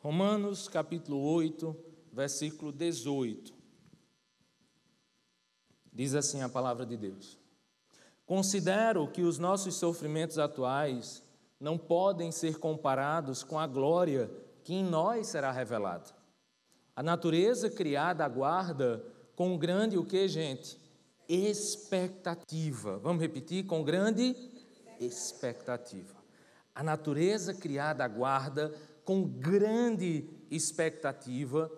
Romanos capítulo 8, versículo 18. Diz assim a palavra de Deus: Considero que os nossos sofrimentos atuais não podem ser comparados com a glória que em nós será revelada. A natureza criada aguarda com grande o que, gente? Expectativa. Vamos repetir? Com grande expectativa. A natureza criada aguarda com grande expectativa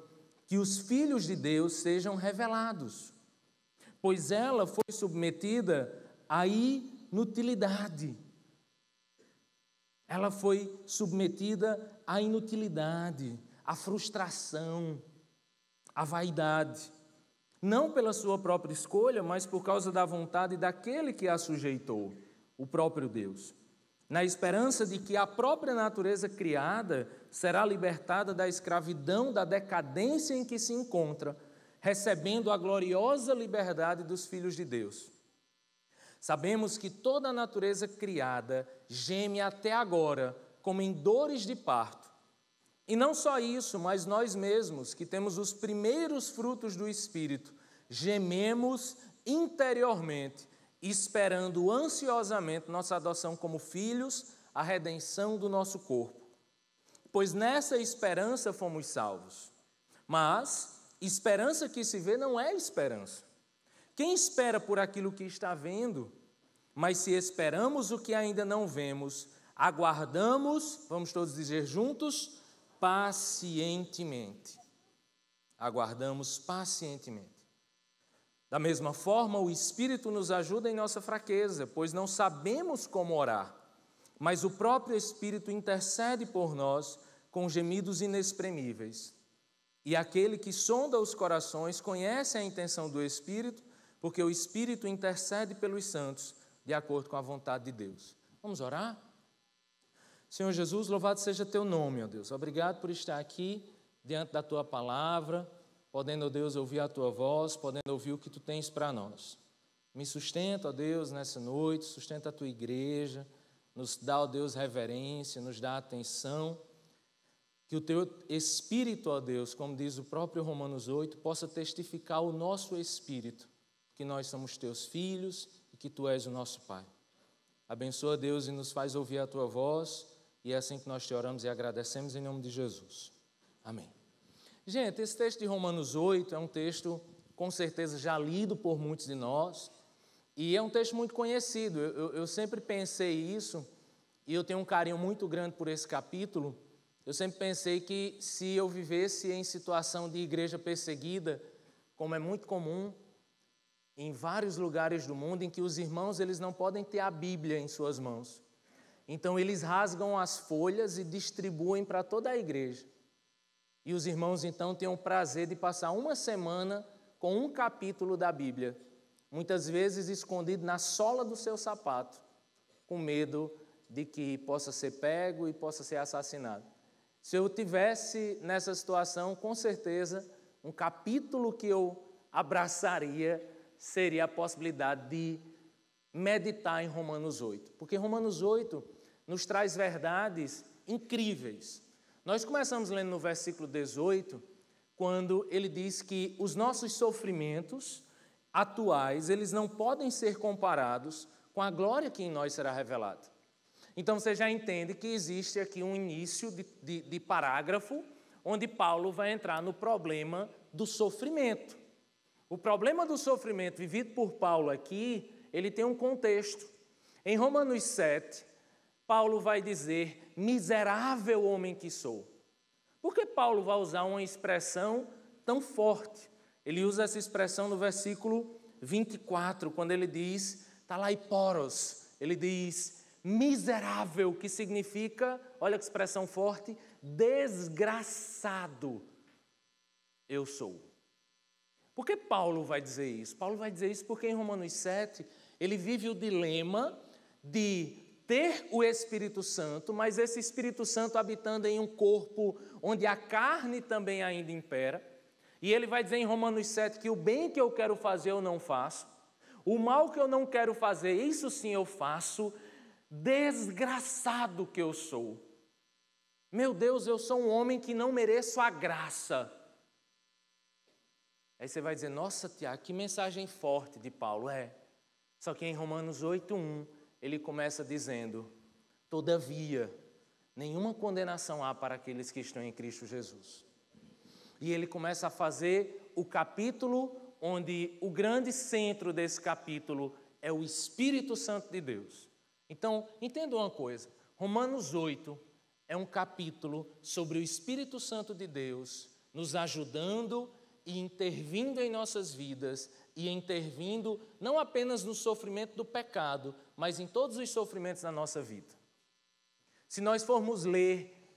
que os filhos de Deus sejam revelados, pois ela foi submetida à inutilidade. Ela foi submetida à inutilidade, à frustração, à vaidade. Não pela sua própria escolha, mas por causa da vontade daquele que a sujeitou, o próprio Deus. Na esperança de que a própria natureza criada será libertada da escravidão, da decadência em que se encontra, recebendo a gloriosa liberdade dos filhos de Deus. Sabemos que toda a natureza criada geme até agora, como em dores de parto. E não só isso, mas nós mesmos, que temos os primeiros frutos do Espírito, gememos interiormente, esperando ansiosamente nossa adoção como filhos, a redenção do nosso corpo. Pois nessa esperança fomos salvos. Mas esperança que se vê não é esperança. Quem espera por aquilo que está vendo? Mas se esperamos o que ainda não vemos, aguardamos, vamos todos dizer juntos, pacientemente. Aguardamos pacientemente. Da mesma forma, o Espírito nos ajuda em nossa fraqueza, pois não sabemos como orar, mas o próprio Espírito intercede por nós com gemidos inexprimíveis. E aquele que sonda os corações conhece a intenção do Espírito, porque o Espírito intercede pelos santos, de acordo com a vontade de Deus. Vamos orar? Senhor Jesus, louvado seja teu nome, ó Deus. Obrigado por estar aqui diante da tua palavra, podendo, ó Deus, ouvir a tua voz, podendo ouvir o que tu tens para nós. Me sustenta, ó Deus, nessa noite, sustenta a tua igreja, nos dá, ó Deus, reverência, nos dá atenção, que o teu Espírito, ó Deus, como diz o próprio Romanos 8, possa testificar ao nosso espírito que nós somos teus filhos e que tu és o nosso Pai. Abençoa, Deus, e nos faz ouvir a tua voz, e é assim que nós te oramos e agradecemos em nome de Jesus. Amém. Gente, esse texto de Romanos 8 é um texto, com certeza, já lido por muitos de nós, e é um texto muito conhecido. Eu sempre pensei isso, e eu tenho um carinho muito grande por esse capítulo. Eu sempre pensei que se eu vivesse em situação de igreja perseguida, como é muito comum em vários lugares do mundo, em que os irmãos eles não podem ter a Bíblia em suas mãos. Então, eles rasgam as folhas e distribuem para toda a igreja. E os irmãos, então, têm o prazer de passar uma semana com um capítulo da Bíblia, muitas vezes escondido na sola do seu sapato, com medo de que possa ser pego e possa ser assassinado. Se eu tivesse nessa situação, com certeza, um capítulo que eu abraçaria seria a possibilidade de meditar em Romanos 8. Porque Romanos 8 nos traz verdades incríveis. Nós começamos lendo no versículo 18, quando ele diz que os nossos sofrimentos atuais, eles não podem ser comparados com a glória que em nós será revelada. Então você já entende que existe aqui um início de parágrafo, onde Paulo vai entrar no problema do sofrimento. O problema do sofrimento vivido por Paulo aqui, ele tem um contexto. Em Romanos 7, Paulo vai dizer, miserável homem que sou. Por que Paulo vai usar uma expressão tão forte? Ele usa essa expressão no versículo 24, quando ele diz, talaiporos, ele diz, miserável, que significa, olha que expressão forte, desgraçado eu sou. Por que Paulo vai dizer isso? Paulo vai dizer isso porque em Romanos 7, ele vive o dilema de ter o Espírito Santo, mas esse Espírito Santo habitando em um corpo onde a carne também ainda impera. E ele vai dizer em Romanos 7 que o bem que eu quero fazer eu não faço, o mal que eu não quero fazer, isso sim eu faço, desgraçado que eu sou. Meu Deus, eu sou um homem que não mereço a graça. Aí você vai dizer, nossa, Tiago, que mensagem forte de Paulo. Só que em Romanos 8:1, ele começa dizendo, todavia, nenhuma condenação há para aqueles que estão em Cristo Jesus. E ele começa a fazer o capítulo onde o grande centro desse capítulo é o Espírito Santo de Deus. Então, entenda uma coisa, Romanos 8 é um capítulo sobre o Espírito Santo de Deus nos ajudando e intervindo em nossas vidas e intervindo não apenas no sofrimento do pecado, mas em todos os sofrimentos da nossa vida. Se nós formos ler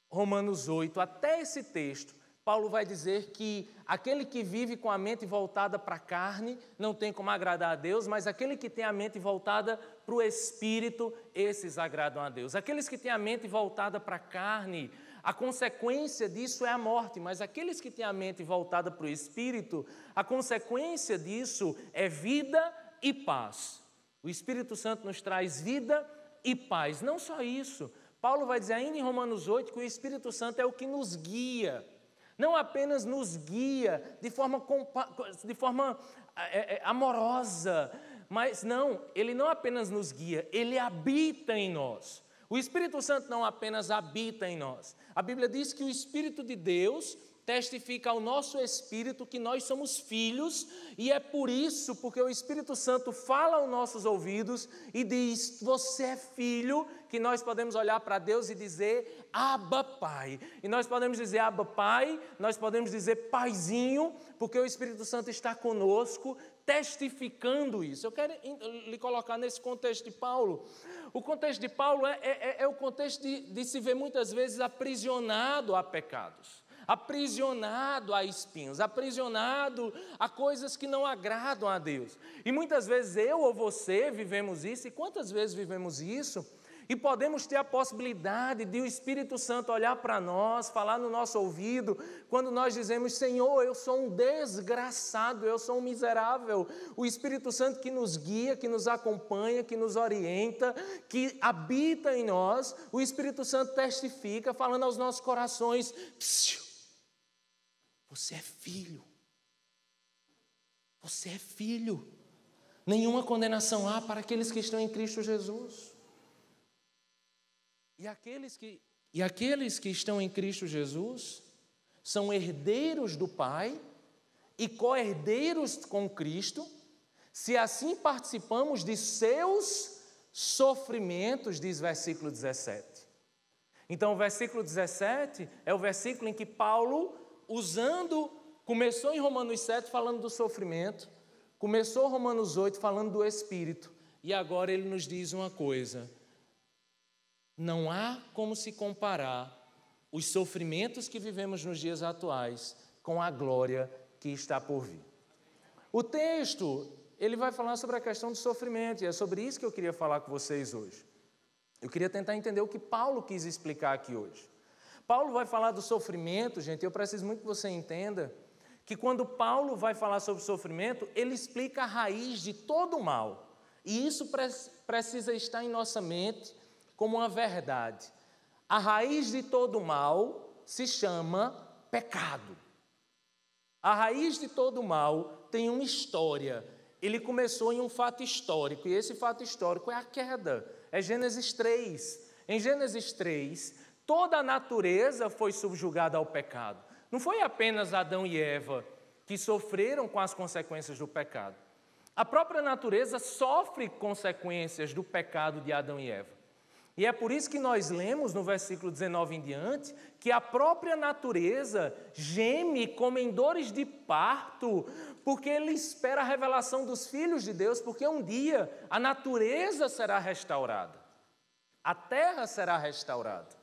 Romanos 8 até esse texto, Paulo vai dizer que aquele que vive com a mente voltada para a carne não tem como agradar a Deus, mas aquele que tem a mente voltada para o Espírito, esses agradam a Deus. Aqueles que têm a mente voltada para a carne, a consequência disso é a morte, mas aqueles que têm a mente voltada para o Espírito, a consequência disso é vida e paz. O Espírito Santo nos traz vida e paz. Não só isso, Paulo vai dizer ainda em Romanos 8 que o Espírito Santo é o que nos guia. Não apenas nos guia de forma amorosa, mas não, ele não apenas nos guia, ele habita em nós. O Espírito Santo não apenas habita em nós. A Bíblia diz que o Espírito de Deus testifica ao nosso espírito que nós somos filhos, e é por isso, porque o Espírito Santo fala aos nossos ouvidos e diz, você é filho, que nós podemos olhar para Deus e dizer, Abba Pai. E nós podemos dizer Abba Pai, nós podemos dizer Paizinho, porque o Espírito Santo está conosco, testificando isso. Eu quero lhe colocar nesse contexto de Paulo. O contexto de Paulo é o contexto de se ver muitas vezes aprisionado a pecados, aprisionado a espinhos, aprisionado a coisas que não agradam a Deus. E muitas vezes eu ou você vivemos isso, e quantas vezes vivemos isso? E podemos ter a possibilidade de o Espírito Santo olhar para nós, falar no nosso ouvido, quando nós dizemos, Senhor, eu sou um desgraçado, eu sou um miserável. O Espírito Santo que nos guia, que nos acompanha, que nos orienta, que habita em nós, o Espírito Santo testifica, falando aos nossos corações, você é filho. Você é filho. Nenhuma condenação há para aqueles que estão em Cristo Jesus. E aqueles que estão em Cristo Jesus são herdeiros do Pai e co-herdeiros com Cristo, se assim participamos de seus sofrimentos, diz versículo 17. Então, o versículo 17 é o versículo em que Paulo, começou em Romanos 7 falando do sofrimento, começou Romanos 8 falando do Espírito, e agora ele nos diz uma coisa, não há como se comparar os sofrimentos que vivemos nos dias atuais com a glória que está por vir. O texto, ele vai falar sobre a questão do sofrimento, e é sobre isso que eu queria falar com vocês hoje. Eu queria tentar entender o que Paulo quis explicar aqui hoje. Paulo vai falar do sofrimento, gente, eu preciso muito que você entenda que quando Paulo vai falar sobre sofrimento, ele explica a raiz de todo o mal. E isso precisa estar em nossa mente como uma verdade. A raiz de todo o mal se chama pecado. A raiz de todo o mal tem uma história. Ele começou em um fato histórico, e esse fato histórico é a queda. É Gênesis 3. Em Gênesis 3, toda a natureza foi subjugada ao pecado. Não foi apenas Adão e Eva que sofreram com as consequências do pecado. A própria natureza sofre consequências do pecado de Adão e Eva. E é por isso que nós lemos no versículo 19 em diante, que a própria natureza geme como em dores de parto, porque ele espera a revelação dos filhos de Deus, porque um dia a natureza será restaurada, a terra será restaurada.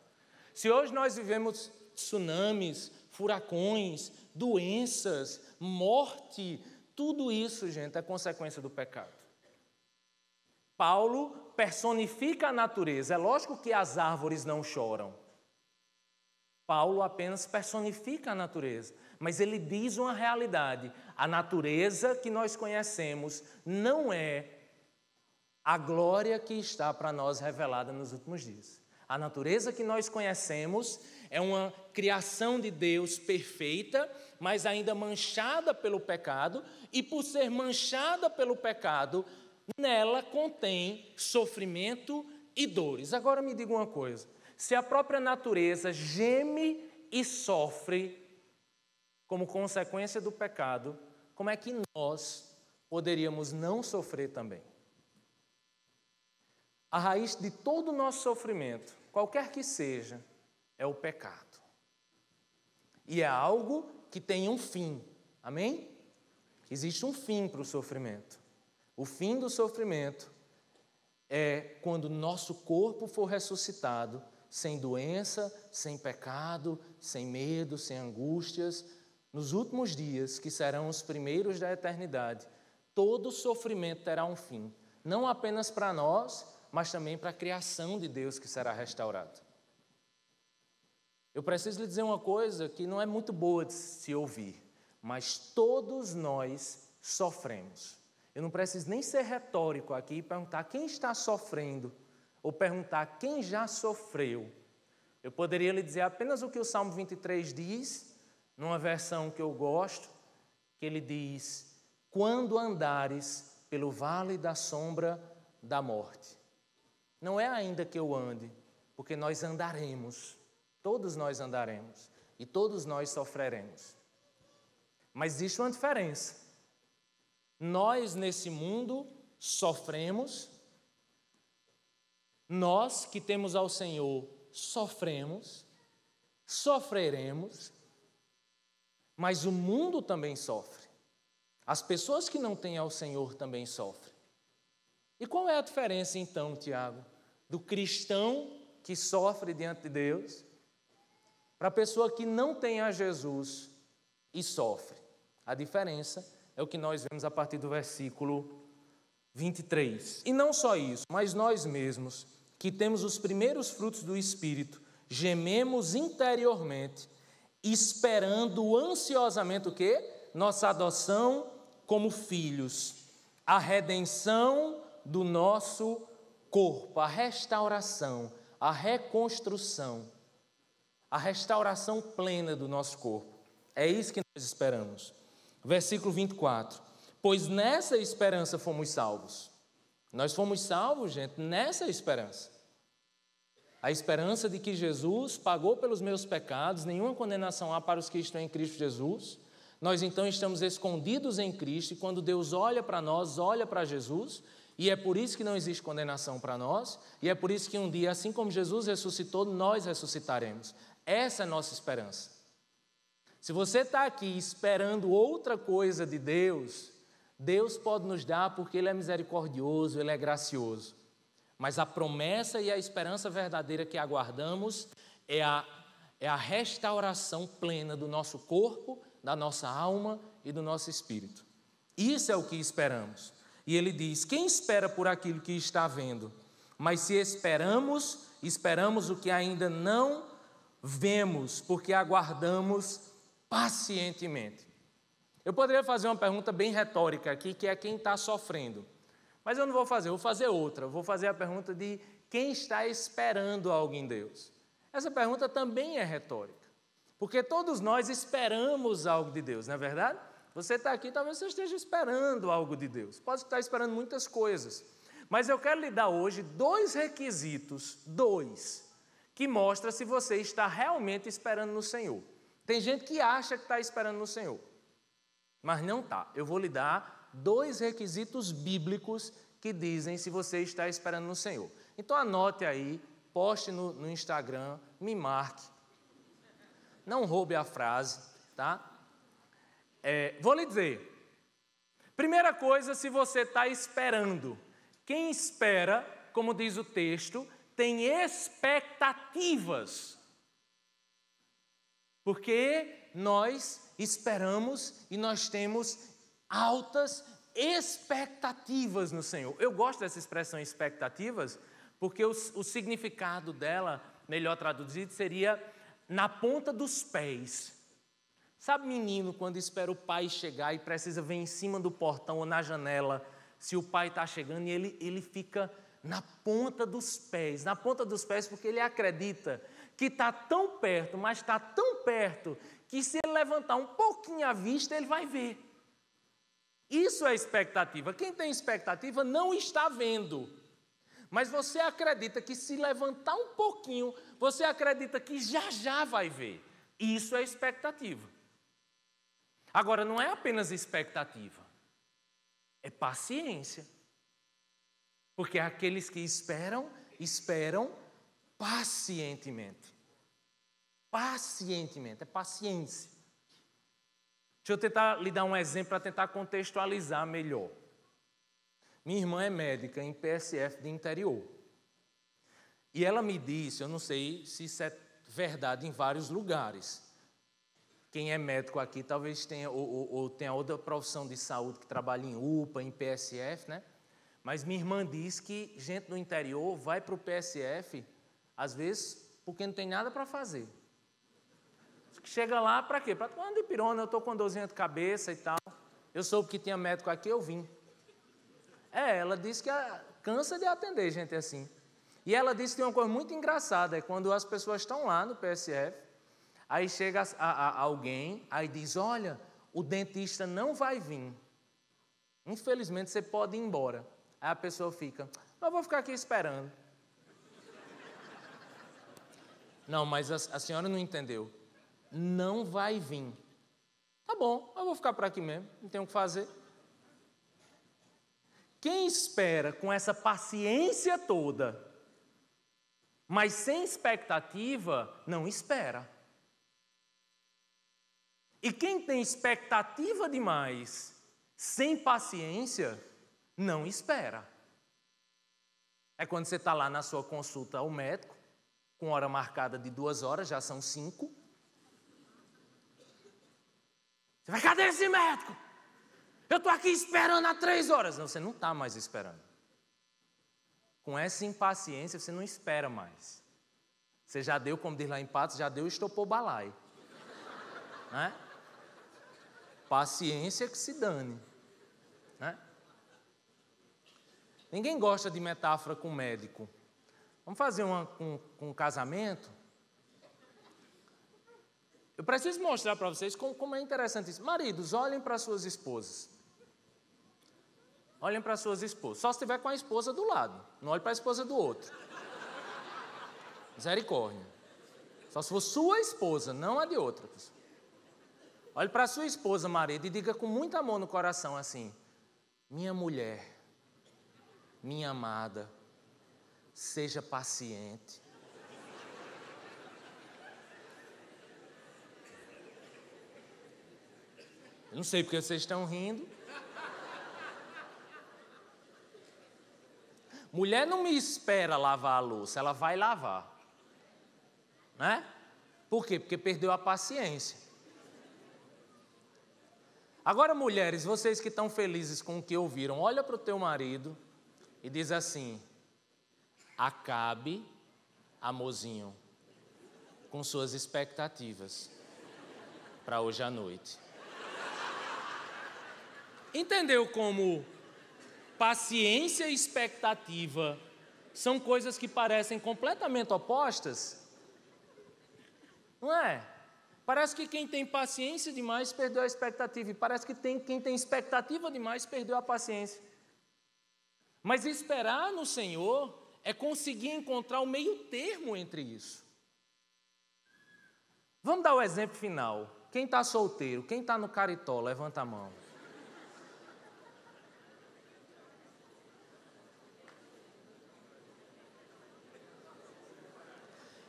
Se hoje nós vivemos tsunamis, furacões, doenças, morte, tudo isso, gente, é consequência do pecado. Paulo personifica a natureza. É lógico que as árvores não choram. Paulo apenas personifica a natureza, mas ele diz uma realidade. A natureza que nós conhecemos não é a glória que está para nós revelada nos últimos dias. A natureza que nós conhecemos é uma criação de Deus perfeita, mas ainda manchada pelo pecado, e por ser manchada pelo pecado, nela contém sofrimento e dores. Agora me diga uma coisa, se a própria natureza geme e sofre como consequência do pecado, como é que nós poderíamos não sofrer também? A raiz de todo o nosso sofrimento, qualquer que seja, é o pecado. E é algo que tem um fim, amém? Existe um fim para o sofrimento. O fim do sofrimento é quando o nosso corpo for ressuscitado, sem doença, sem pecado, sem medo, sem angústias. Nos últimos dias, que serão os primeiros da eternidade, todo sofrimento terá um fim. Não apenas para nós, mas também para a criação de Deus que será restaurada. Eu preciso lhe dizer uma coisa que não é muito boa de se ouvir, mas todos nós sofremos. Eu não preciso nem ser retórico aqui e perguntar quem está sofrendo, ou perguntar quem já sofreu. Eu poderia lhe dizer apenas o que o Salmo 23 diz, numa versão que eu gosto, que ele diz: quando andares pelo vale da sombra da morte. Não é ainda que eu ande, porque nós andaremos, todos nós andaremos, e todos nós sofreremos. Mas existe uma diferença. Nós, nesse mundo, sofremos. Nós que temos ao Senhor, sofremos, sofreremos, mas o mundo também sofre. As pessoas que não têm ao Senhor também sofrem. E qual é a diferença, então, Tiago, do cristão que sofre diante de Deus para a pessoa que não tem a Jesus e sofre? A diferença é o que nós vemos a partir do versículo 23. E não só isso, mas nós mesmos, que temos os primeiros frutos do Espírito, gememos interiormente, esperando ansiosamente o quê? Nossa adoção como filhos, a redenção do nosso corpo, a restauração, a reconstrução, a restauração plena do nosso corpo. É isso que nós esperamos. Versículo 24. Pois nessa esperança fomos salvos. Nós fomos salvos, gente, nessa esperança. A esperança de que Jesus pagou pelos meus pecados, nenhuma condenação há para os que estão em Cristo Jesus. Nós então estamos escondidos em Cristo e quando Deus olha para nós, olha para Jesus, e é por isso que não existe condenação para nós, e é por isso que um dia, assim como Jesus ressuscitou, nós ressuscitaremos. Essa é a nossa esperança. Se você está aqui esperando outra coisa de Deus, Deus pode nos dar porque Ele é misericordioso, Ele é gracioso. Mas a promessa e a esperança verdadeira que aguardamos é a restauração plena do nosso corpo, da nossa alma e do nosso espírito. Isso é o que esperamos. E ele diz: quem espera por aquilo que está vendo? Mas se esperamos, esperamos o que ainda não vemos, porque aguardamos pacientemente. Eu poderia fazer uma pergunta bem retórica aqui, que é quem está sofrendo. Mas eu não vou fazer, eu vou fazer outra. Eu vou fazer a pergunta de quem está esperando algo em Deus. Essa pergunta também é retórica, porque todos nós esperamos algo de Deus, não é verdade? Você está aqui, talvez você esteja esperando algo de Deus. Pode estar esperando muitas coisas. Mas eu quero lhe dar hoje 2 requisitos, que mostram se você está realmente esperando no Senhor. Tem gente que acha que está esperando no Senhor, mas não está. Eu vou lhe dar 2 requisitos bíblicos que dizem se você está esperando no Senhor. Então anote aí, poste no Instagram, me marque. Não roube a frase, tá? Vou lhe dizer. Primeira coisa, se você está esperando. Quem espera, como diz o texto, tem expectativas. Porque nós esperamos e nós temos altas expectativas no Senhor. Eu gosto dessa expressão expectativas, porque o significado dela, melhor traduzido, seria na ponta dos pés. Sabe menino quando espera o pai chegar e precisa ver em cima do portão ou na janela se o pai está chegando e ele fica na ponta dos pés porque ele acredita que está tão perto, mas está tão perto, que se ele levantar um pouquinho a vista, ele vai ver. Isso é expectativa. Quem tem expectativa não está vendo. Mas você acredita que se levantar um pouquinho, você acredita que já vai ver. Isso é expectativa. Agora, não é apenas expectativa, é paciência. Porque aqueles que esperam pacientemente. Pacientemente, é paciência. Deixa eu tentar lhe dar um exemplo para tentar contextualizar melhor. Minha irmã é médica em PSF de interior. E ela me disse, eu não sei se isso é verdade em vários lugares. Quem é médico aqui talvez tenha, ou tenha outra profissão de saúde que trabalha em UPA, em PSF, né? Mas minha irmã diz que gente do interior vai para o PSF, às vezes, porque não tem nada para fazer. Chega lá para quê? Para tomar uma dipirona, eu estou com dorzinha de cabeça e tal. Eu soube que tinha médico aqui, eu vim. Ela disse que cansa de atender gente assim. E ela disse que tem uma coisa muito engraçada, é quando as pessoas estão lá no PSF, aí chega alguém, aí diz, olha, o dentista não vai vir. Infelizmente, você pode ir embora. Aí a pessoa fica, eu vou ficar aqui esperando. Não, mas a senhora não entendeu. Não vai vir. Tá bom, eu vou ficar por aqui mesmo, não tenho o que fazer. Quem espera com essa paciência toda, mas sem expectativa, não espera. E quem tem expectativa demais, sem paciência, não espera. É quando você está lá na sua consulta ao médico, com hora marcada de 2 horas, já são 5. Você vai, cadê esse médico? Eu estou aqui esperando há 3 horas. Não, você não está mais esperando. Com essa impaciência, você não espera mais. Você já deu, como diz lá em Patos, já deu e estopou o balaio. Né? Paciência que se dane. Né? Ninguém gosta de metáfora com médico. Vamos fazer uma com um casamento? Eu preciso mostrar para vocês como é interessante isso. Maridos, olhem para suas esposas. Olhem para suas esposas. Só se estiver com a esposa do lado. Não olhe para a esposa do outro. Misericórdia. Só se for sua esposa, não a de outra. Olhe para a sua esposa, marido, e diga com muito amor no coração assim, minha mulher, minha amada, seja paciente. Eu não sei porque vocês estão rindo. Mulher não me espera lavar a louça, ela vai lavar. Né? Por quê? Porque perdeu a paciência. Agora, mulheres, vocês que estão felizes com o que ouviram, olha para o teu marido e diz assim, acabe, amorzinho, com suas expectativas para hoje à noite. Entendeu como paciência e expectativa são coisas que parecem completamente opostas? Não é? Parece que quem tem paciência demais perdeu a expectativa. E parece que quem tem expectativa demais perdeu a paciência. Mas esperar no Senhor é conseguir encontrar o meio termo entre isso. Vamos dar o exemplo final. Quem está solteiro, quem está no caritó, levanta a mão.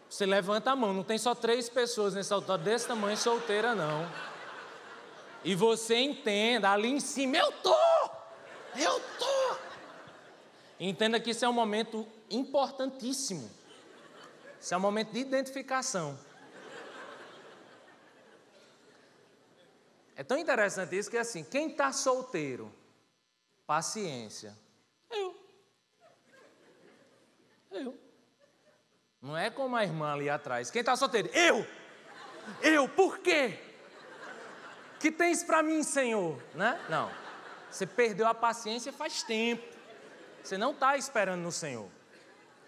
Você levanta a mão, não tem só 3 pessoas nesse altar desse tamanho solteira, não. E você entenda, ali em cima, eu tô! Entenda que isso é um momento importantíssimo. Isso é um momento de identificação. É tão interessante isso que é assim, quem está solteiro, paciência. Eu. Não é como a irmã ali atrás. Quem está solteiro? Eu, por quê? Que tens para mim, Senhor? Né? Não. Você perdeu a paciência faz tempo. Você não está esperando no Senhor.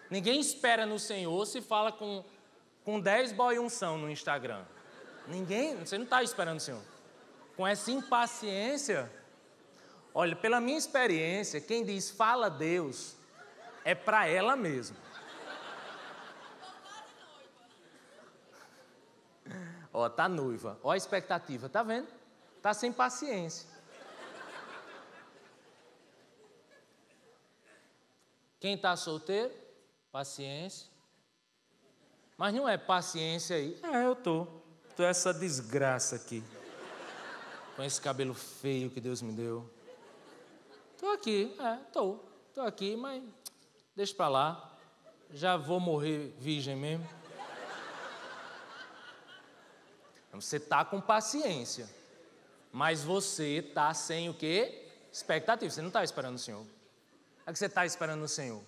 Ninguém espera no Senhor se fala com 10 boy unção no Instagram. Você não está esperando no Senhor. Com essa impaciência, olha, pela minha experiência, quem diz fala Deus é para ela mesma. Ó, tá noiva, ó a expectativa, tá vendo? Tá sem paciência. Quem tá solteiro, paciência. Mas não é paciência aí. Eu tô essa desgraça aqui. Com esse cabelo feio que Deus me deu. Tô aqui, tô aqui, mas deixa pra lá. Já vou morrer virgem mesmo. Você tá com paciência, mas você tá sem o quê? Expectativa. Você não tá esperando o Senhor. É que você tá esperando o Senhor.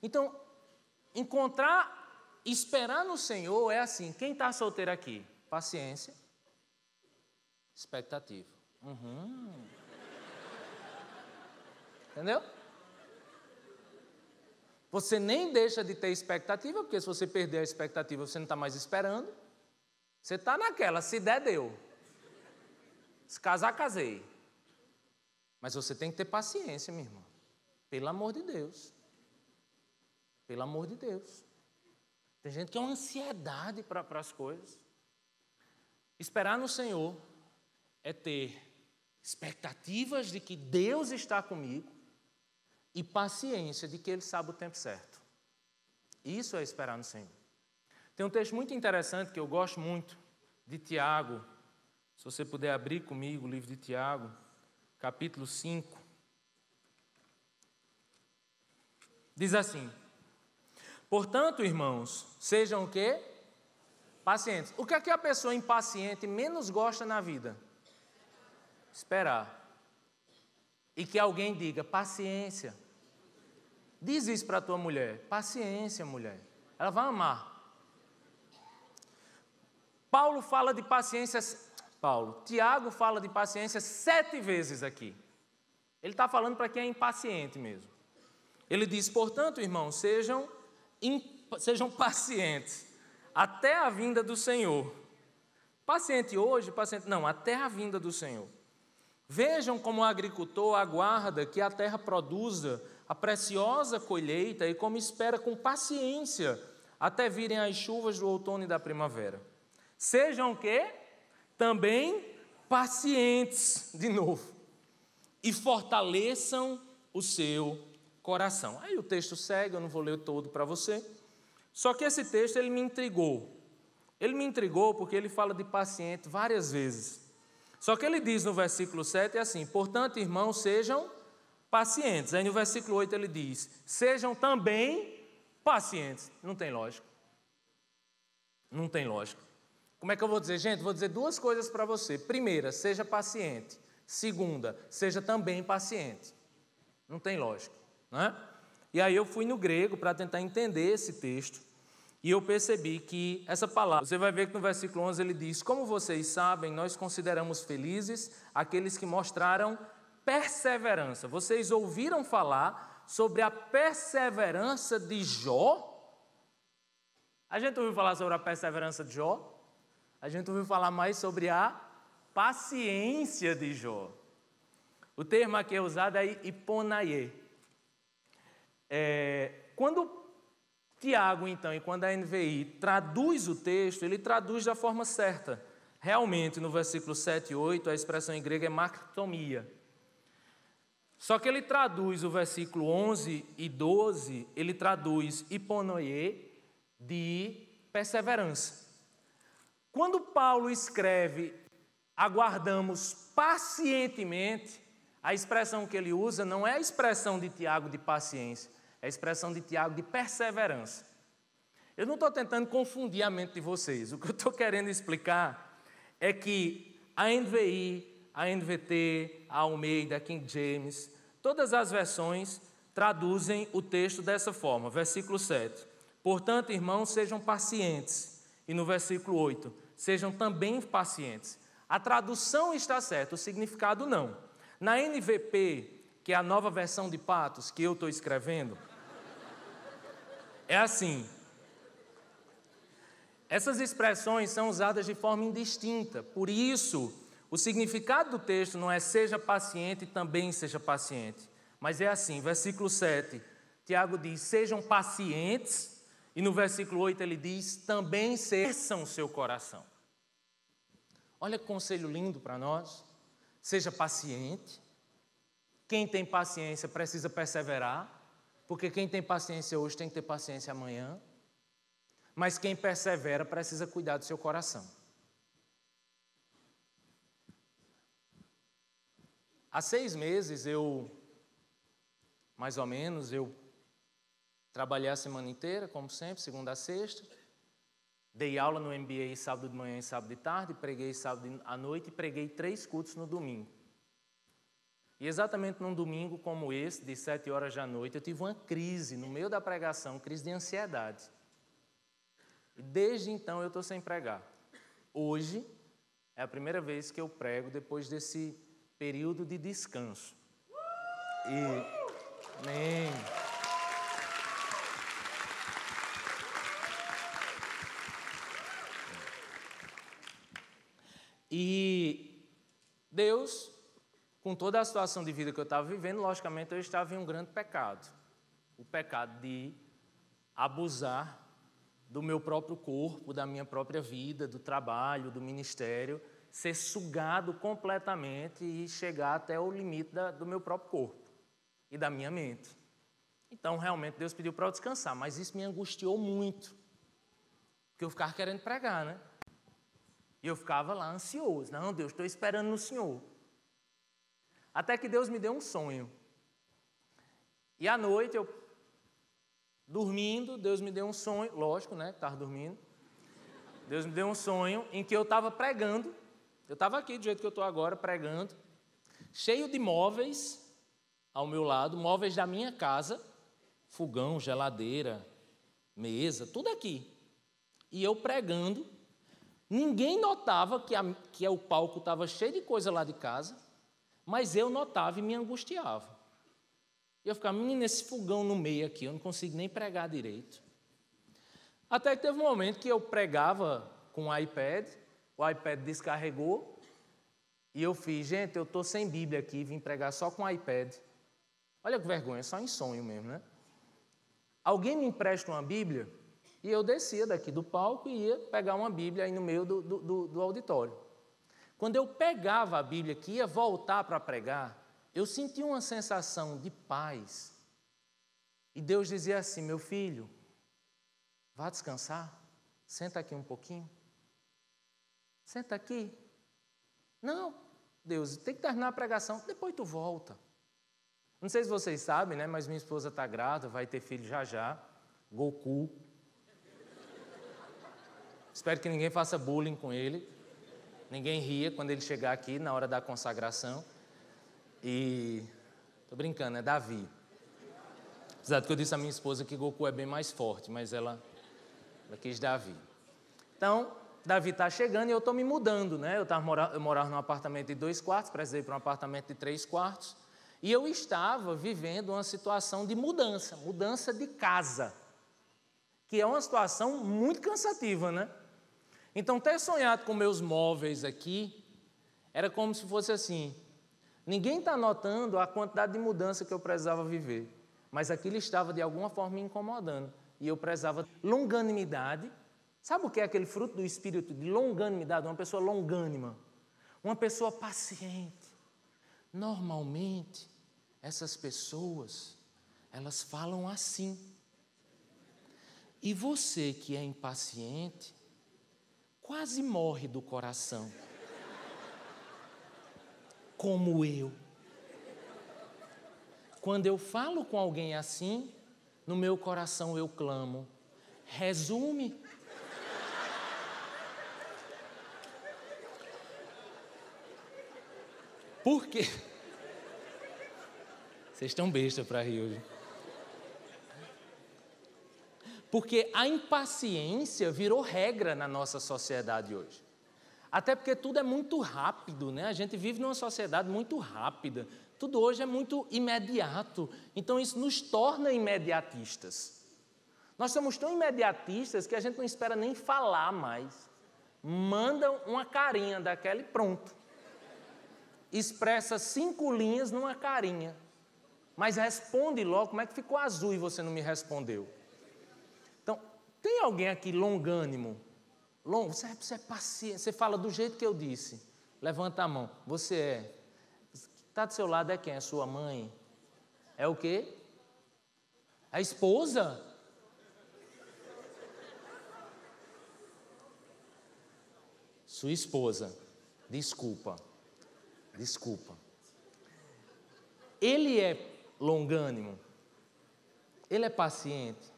Então, esperar no Senhor é assim. Quem tá solteiro aqui? Paciência. Expectativa. Entendeu? Você nem deixa de ter expectativa, porque se você perder a expectativa, você não está mais esperando. Você está naquela, se der, deu. Se casar, casei. Mas você tem que ter paciência, minha irmã. Pelo amor de Deus. Pelo amor de Deus. Tem gente que é uma ansiedade para as coisas. Esperar no Senhor é ter expectativas de que Deus está comigo e paciência de que Ele sabe o tempo certo. Isso é esperar no Senhor. Tem um texto muito interessante que eu gosto muito, de Tiago. Se você puder abrir comigo o livro de Tiago, capítulo 5. Diz assim: portanto, irmãos, sejam o quê? Pacientes. O que é que a pessoa impaciente menos gosta na vida? Esperar. E que alguém diga, paciência. Diz isso para a tua mulher. Paciência, mulher. Ela vai amar. Tiago fala de paciência 7 vezes aqui. Ele está falando para quem é impaciente mesmo. Ele diz, portanto, irmãos, sejam pacientes até a vinda do Senhor. Paciente hoje, até a vinda do Senhor. Vejam como o agricultor aguarda que a terra produza a preciosa colheita e como espera com paciência até virem as chuvas do outono e da primavera. Sejam o quê? Também pacientes, de novo, e fortaleçam o seu coração. Aí o texto segue, eu não vou ler todo para você, só que esse texto ele me intrigou. Ele me intrigou porque ele fala de paciente várias vezes. Só que ele diz no versículo 7 assim, portanto, irmãos, sejam pacientes. Aí no versículo 8 ele diz, sejam também pacientes. Não tem lógica. Não tem lógica. Como é que eu vou dizer? Gente, vou dizer 2 coisas para você. Primeira, seja paciente. Segunda, seja também paciente. Não tem lógica, não é? E aí eu fui no grego para tentar entender esse texto e eu percebi que essa palavra, você vai ver que no versículo 11 ele diz, como vocês sabem, nós consideramos felizes aqueles que mostraram perseverança. Vocês ouviram falar sobre a perseverança de Jó? A gente ouviu falar sobre a perseverança de Jó? A gente ouviu falar mais sobre a paciência de Jó. O termo aqui é usado é hiponaie. Quando Tiago, então, e quando a NVI traduz o texto, ele traduz da forma certa. Realmente, no versículo 7 e 8, a expressão em grego é maktomia. Só que ele traduz o versículo 11 e 12, ele traduz hiponoie de perseverança. Quando Paulo escreve, aguardamos pacientemente, a expressão que ele usa não é a expressão de Tiago de paciência, é a expressão de Tiago de perseverança. Eu não estou tentando confundir a mente de vocês. O que eu estou querendo explicar é que a NVI, a NVT, a Almeida, a King James, todas as versões traduzem o texto dessa forma. Versículo 7. Portanto, irmãos, sejam pacientes. E no versículo 8, sejam também pacientes. A tradução está certa, o significado não. Na NVP, que é a nova versão de Patos que eu estou escrevendo, é assim. Essas expressões são usadas de forma indistinta, por isso, o significado do texto não é seja paciente e também seja paciente, mas é assim, versículo 7, Tiago diz, sejam pacientes, e no versículo 8 ele diz, também cessam o seu coração. Olha que conselho lindo para nós, seja paciente, quem tem paciência precisa perseverar, porque quem tem paciência hoje tem que ter paciência amanhã, mas quem persevera precisa cuidar do seu coração. Há 6 meses, mais ou menos, eu trabalhei a semana inteira, como sempre, segunda a sexta. Dei aula no MBA sábado de manhã e sábado de tarde, preguei sábado à noite e preguei 3 cultos no domingo. E exatamente num domingo como esse, de 7 horas da noite, eu tive uma crise no meio da pregação, crise de ansiedade. E desde então eu estou sem pregar. Hoje é a primeira vez que eu prego depois desse período de descanso. Amém. E Deus, com toda a situação de vida que eu estava vivendo, logicamente eu estava em um grande pecado. O pecado de abusar do meu próprio corpo, da minha própria vida, do trabalho, do ministério, ser sugado completamente e chegar até o limite do meu próprio corpo e da minha mente. Então, realmente, Deus pediu para eu descansar, mas isso me angustiou muito, porque eu ficava querendo pregar, né? E eu ficava lá ansioso. Não, Deus, estou esperando no Senhor. Até que Deus me deu um sonho. E à noite, eu dormindo, Deus me deu um sonho, lógico, né, estava dormindo. Deus me deu um sonho em que eu estava pregando, eu estava aqui do jeito que eu estou agora, pregando, cheio de móveis ao meu lado, móveis da minha casa, fogão, geladeira, mesa, tudo aqui. E eu pregando, ninguém notava que o palco estava cheio de coisa lá de casa, mas eu notava e me angustiava. E eu ficava, menino, esse fogão no meio aqui, eu não consigo nem pregar direito. Até que teve um momento que eu pregava com o iPad descarregou, e eu fiz, gente, eu estou sem Bíblia aqui, vim pregar só com o iPad. Olha que vergonha, só em sonho mesmo, né? Alguém me empresta uma Bíblia? E eu descia daqui do palco e ia pegar uma Bíblia aí no meio do auditório. Quando eu pegava a Bíblia que ia voltar para pregar, eu senti uma sensação de paz. E Deus dizia assim, meu filho, vá descansar, senta aqui um pouquinho. Senta aqui. Não, Deus, tem que terminar a pregação, depois tu volta. Não sei se vocês sabem, né, mas minha esposa está grávida, vai ter filho já já, Goku. Espero que ninguém faça bullying com ele, ninguém ria quando ele chegar aqui na hora da consagração. E, tô brincando, é Davi. Apesar de que eu disse à minha esposa que Goku é bem mais forte, mas ela quis Davi. Então, Davi está chegando e eu estou me mudando, né? Eu morava num apartamento de 2 quartos, precisei ir para um apartamento de 3 quartos, e eu estava vivendo uma situação de mudança de casa, que é uma situação muito cansativa, né? Então, ter sonhado com meus móveis aqui, era como se fosse assim, ninguém está notando a quantidade de mudança que eu precisava viver, mas aquilo estava de alguma forma me incomodando, e eu precisava longanimidade. Sabe o que é aquele fruto do espírito de longanimidade? Uma pessoa longânima, uma pessoa paciente. Normalmente, essas pessoas, elas falam assim. E você que é impaciente, quase morre do coração. Como eu. Quando eu falo com alguém assim, no meu coração eu clamo, resume. Por quê? Vocês estão besta para rir hoje. Porque a impaciência virou regra na nossa sociedade hoje. Até porque tudo é muito rápido, né? A gente vive numa sociedade muito rápida. Tudo hoje é muito imediato, então isso nos torna imediatistas. Nós somos tão imediatistas que a gente não espera nem falar mais. Manda uma carinha daquela e pronto. Expressa 5 linhas numa carinha. Mas responde logo, como é que ficou azul e você não me respondeu? Então, tem alguém aqui longânimo? Você é paciente, você fala do jeito que eu disse. Levanta a mão. Você é. Está do seu lado é quem? É sua mãe? É o quê? A esposa? Sua esposa. Desculpa. Ele é longânimo. Ele é paciente.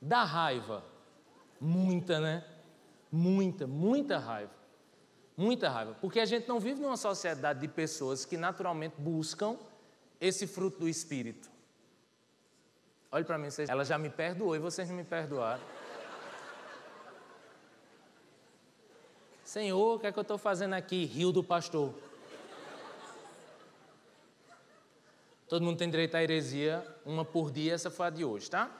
Dá raiva. Muita, né? Muita raiva. Muita raiva, porque a gente não vive numa sociedade de pessoas que naturalmente buscam esse fruto do Espírito. Olhe para mim, ela já me perdoou e vocês não me perdoaram. Senhor, o que é que eu estou fazendo aqui? Rio do pastor. Todo mundo tem direito à heresia, uma por dia, essa foi a de hoje, tá?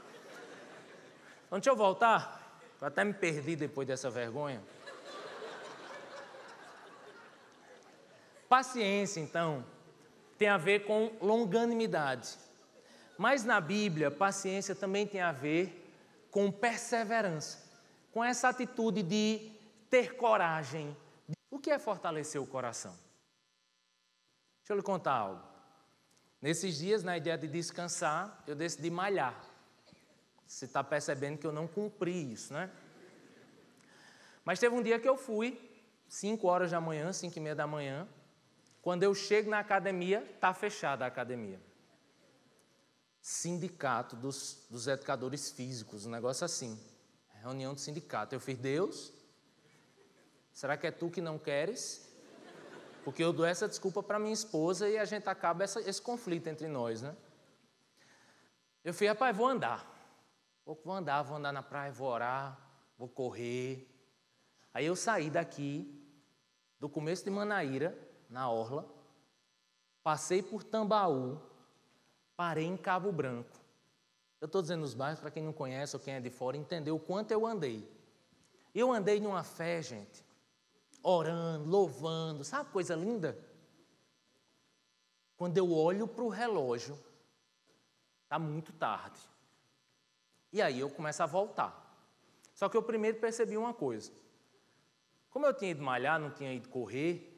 Então deixa eu voltar, eu até me perdi depois dessa vergonha. Paciência, então, tem a ver com longanimidade. Mas na Bíblia, paciência também tem a ver com perseverança, com essa atitude de ter coragem. O que é fortalecer o coração? Deixa eu lhe contar algo. Nesses dias, na ideia de descansar, eu decidi malhar. Você está percebendo que eu não cumpri isso, né? Mas teve um dia que eu fui, 5 horas da manhã, 5h30 da manhã. Quando eu chego na academia, está fechada a academia. Sindicato dos educadores físicos, um negócio assim. Reunião de sindicato. Eu fiz, Deus, será que é tu que não queres? Porque eu dou essa desculpa para minha esposa e a gente acaba esse conflito entre nós, né? Eu fiz, rapaz, vou andar. Vou andar na praia, vou orar, vou correr. Aí eu saí daqui, do começo de Manaíra, na orla, passei por Tambaú, parei em Cabo Branco. Eu estou dizendo os bairros para quem não conhece ou quem é de fora entender o quanto eu andei. Eu andei numa fé, gente, orando, louvando, sabe coisa linda? Quando eu olho para o relógio, está muito tarde. E aí eu começo a voltar. Só que eu primeiro percebi uma coisa. Como eu tinha ido malhar, não tinha ido correr,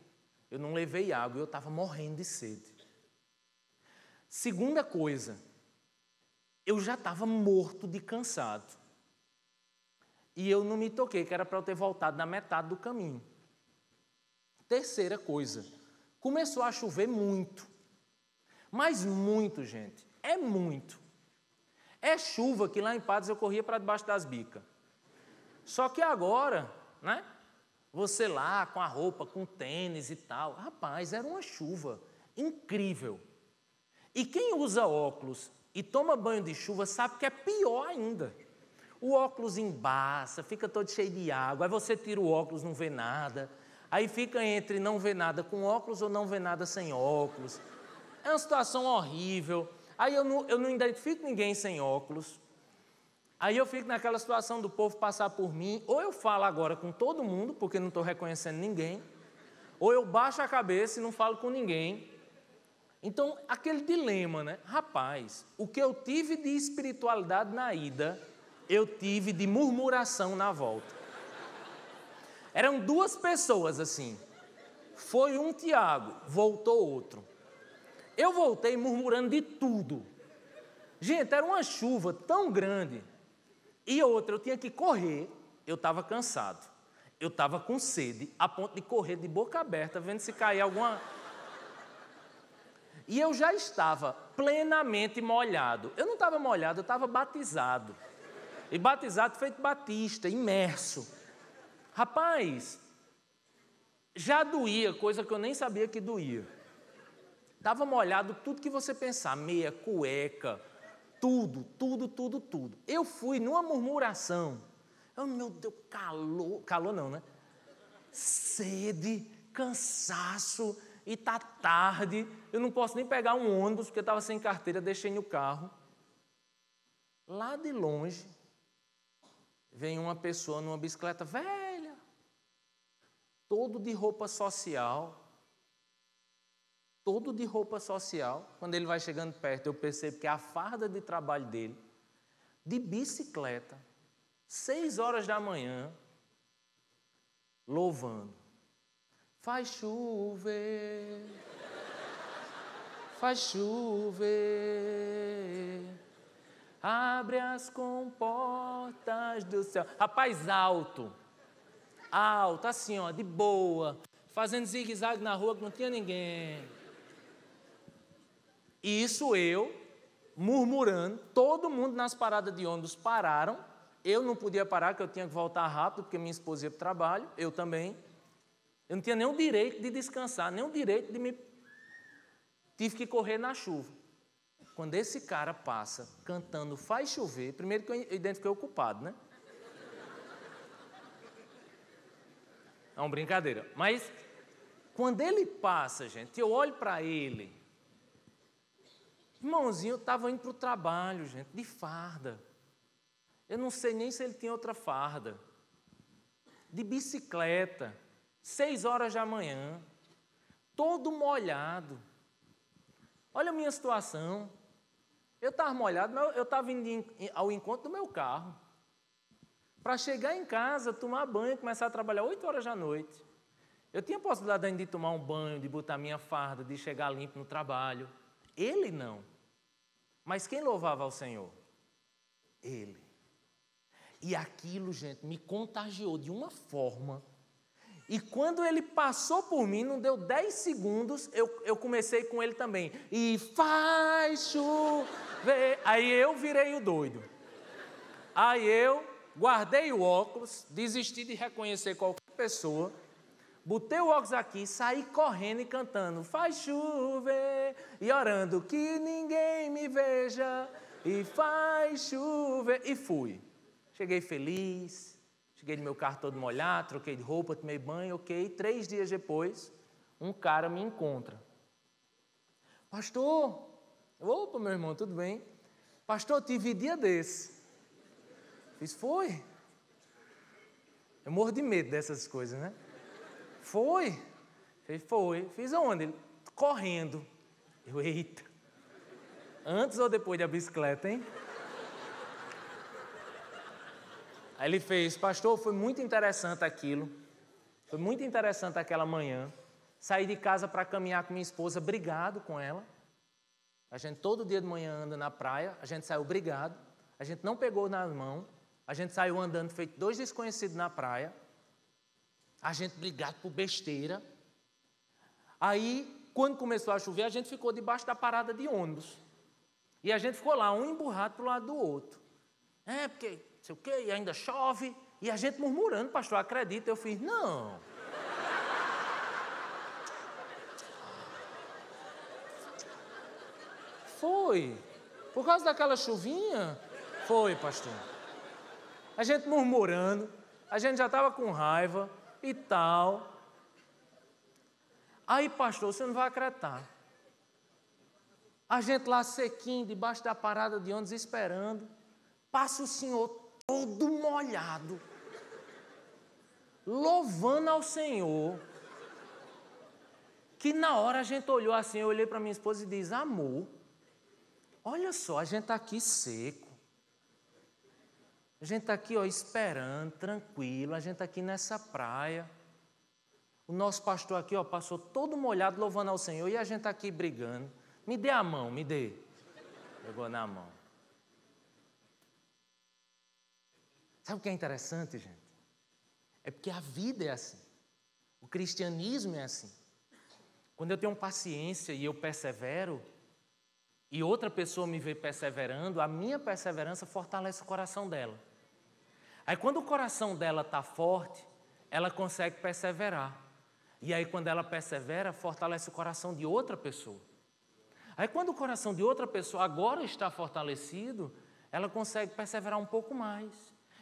eu não levei água e eu estava morrendo de sede. Segunda coisa, eu já estava morto de cansado. E eu não me toquei, que era para eu ter voltado na metade do caminho. Terceira coisa, começou a chover muito. Mas muito, gente, é muito. É chuva que lá em Patos eu corria para debaixo das bicas. Só que agora, né? Você lá com a roupa, com tênis e tal. Rapaz, era uma chuva incrível. E quem usa óculos e toma banho de chuva sabe que é pior ainda. O óculos embaça, fica todo cheio de água. Aí você tira o óculos, não vê nada. Aí fica entre não ver nada com óculos ou não ver nada sem óculos. É uma situação horrível. Aí eu não identifico ninguém sem óculos. Aí eu fico naquela situação do povo passar por mim, ou eu falo agora com todo mundo, porque não estou reconhecendo ninguém, ou eu baixo a cabeça e não falo com ninguém. Então, aquele dilema, né? Rapaz, o que eu tive de espiritualidade na ida, eu tive de murmuração na volta. Eram 2 pessoas assim. Foi um Tiago, voltou outro. Eu voltei murmurando de tudo. Gente, era uma chuva tão grande. E outra, eu tinha que correr, eu estava cansado. Eu estava com sede, a ponto de correr de boca aberta, vendo se caía alguma... E eu já estava plenamente molhado. Eu não estava molhado, eu estava batizado. E batizado feito batista, imerso. Rapaz, já doía, coisa que eu nem sabia que doía. Estava molhado tudo que você pensar, meia, cueca, tudo. Eu fui numa murmuração. Meu Deus, calor não, né? Sede, cansaço. e está tarde, eu não posso nem pegar um ônibus porque eu estava sem carteira, deixei no carro. Lá de longe, vem uma pessoa numa bicicleta velha, todo de roupa social. Todo de roupa social. Quando ele vai chegando perto, eu percebo que é a farda de trabalho dele, de bicicleta, 6 horas da manhã, louvando. Faz chover, faz chover, abre as comportas do céu. Rapaz alto, assim, ó, de boa, fazendo zigue-zague na rua que não tinha ninguém. E isso eu, murmurando, todo mundo nas paradas de ônibus pararam, eu não podia parar, porque eu tinha que voltar rápido, porque minha esposa ia para o trabalho, eu também. Eu não tinha nem o direito de descansar, nem o direito de me... Tive que correr na chuva. Quando esse cara passa cantando Faz Chover, primeiro que eu identifiquei o culpado, né? É uma brincadeira. Mas quando ele passa, gente, eu olho para ele... Irmãozinho, eu estava indo para o trabalho, gente, de farda. Eu não sei nem se ele tinha outra farda. De bicicleta, 6 horas da manhã, todo molhado. Olha a minha situação. Eu estava molhado, mas eu estava indo ao encontro do meu carro. Para chegar em casa, tomar banho e começar a trabalhar 8 horas da noite. Eu tinha a possibilidade ainda de tomar um banho, de botar minha farda, de chegar limpo no trabalho. Ele não. Mas quem louvava ao Senhor? Ele. E aquilo, gente, me contagiou de uma forma. E quando ele passou por mim, não deu 10 segundos, eu comecei com ele também. E faz chover. Aí eu virei o doido. Aí eu guardei o óculos, desisti de reconhecer qualquer pessoa. Botei o óculos aqui, saí correndo e cantando Faz chover, e orando que ninguém me veja, e faz chover, e fui. Cheguei feliz, cheguei no meu carro todo molhado, troquei de roupa, tomei banho, ok. 3 dias depois, um cara me encontra. Pastor, opa, meu irmão, tudo bem? Pastor, tive dia desse. Fiz, foi? Eu morro de medo dessas coisas, né? Foi? Foi. Fiz aonde? Ele, correndo. Eu, eita. Antes ou depois da bicicleta, hein? Aí ele fez, pastor, foi muito interessante aquilo. Foi muito interessante aquela manhã. Saí de casa para caminhar com minha esposa, brigado com ela. A gente todo dia de manhã anda na praia, a gente saiu brigado, a gente não pegou nas mãos, a gente saiu andando feito 2 desconhecidos na praia. A gente brigado por besteira. Aí, quando começou a chover, a gente ficou debaixo da parada de ônibus. E a gente ficou lá, um emburrado para o lado do outro. Porque, não sei o quê, e ainda chove. E a gente murmurando, pastor, acredita? Eu fiz, não. Foi. Por causa daquela chuvinha? Foi, pastor. A gente murmurando, a gente já estava com raiva. E tal. Aí, pastor, você não vai acreditar. A gente lá sequinho, debaixo da parada de ônibus, esperando. Passa o senhor todo molhado, louvando ao Senhor. Que na hora a gente olhou assim, eu olhei para minha esposa e disse, amor, olha só, a gente está aqui seco. A gente está aqui, ó, esperando, tranquilo, a gente está aqui nessa praia. O nosso pastor aqui, ó, passou todo molhado louvando ao Senhor e a gente está aqui brigando. Me dê a mão, me dê. Pegou na mão. Sabe o que é interessante, gente? É porque a vida é assim. O cristianismo é assim. Quando eu tenho paciência e eu persevero, e outra pessoa me vê perseverando, a minha perseverança fortalece o coração dela. Aí quando o coração dela está forte, ela consegue perseverar. E aí quando ela persevera, fortalece o coração de outra pessoa. Aí quando o coração de outra pessoa agora está fortalecido, ela consegue perseverar um pouco mais.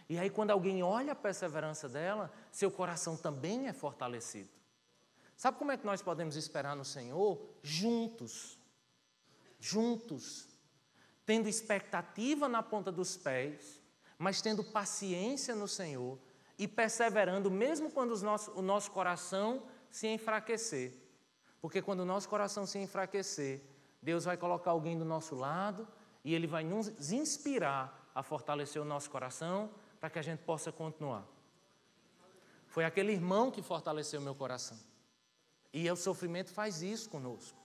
E aí quando alguém olha a perseverança dela, seu coração também é fortalecido. Sabe como é que nós podemos esperar no Senhor? Juntos. Juntos. Tendo expectativa na ponta dos pés, mas tendo paciência no Senhor e perseverando, mesmo quando o nosso coração se enfraquecer. Porque quando o nosso coração se enfraquecer, Deus vai colocar alguém do nosso lado e Ele vai nos inspirar a fortalecer o nosso coração para que a gente possa continuar. Foi aquele irmão que fortaleceu o meu coração. E o sofrimento faz isso conosco.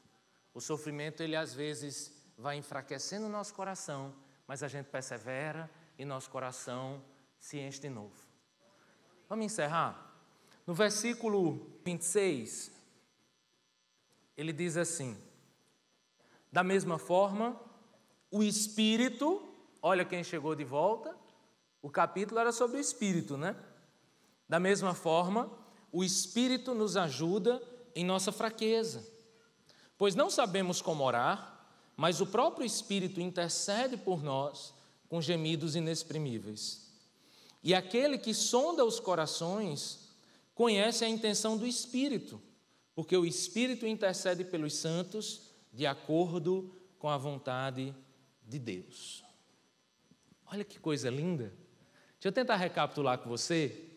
O sofrimento, ele às vezes vai enfraquecendo o nosso coração, mas a gente persevera e nosso coração se enche de novo. Vamos encerrar? No versículo 26, ele diz assim: da mesma forma, o Espírito, olha quem chegou de volta, o capítulo era sobre o Espírito, né? Da mesma forma, o Espírito nos ajuda em nossa fraqueza, pois não sabemos como orar, mas o próprio Espírito intercede por nós com gemidos inexprimíveis. E aquele que sonda os corações conhece a intenção do Espírito, porque o Espírito intercede pelos santos de acordo com a vontade de Deus. Olha que coisa linda. Deixa eu tentar recapitular com você.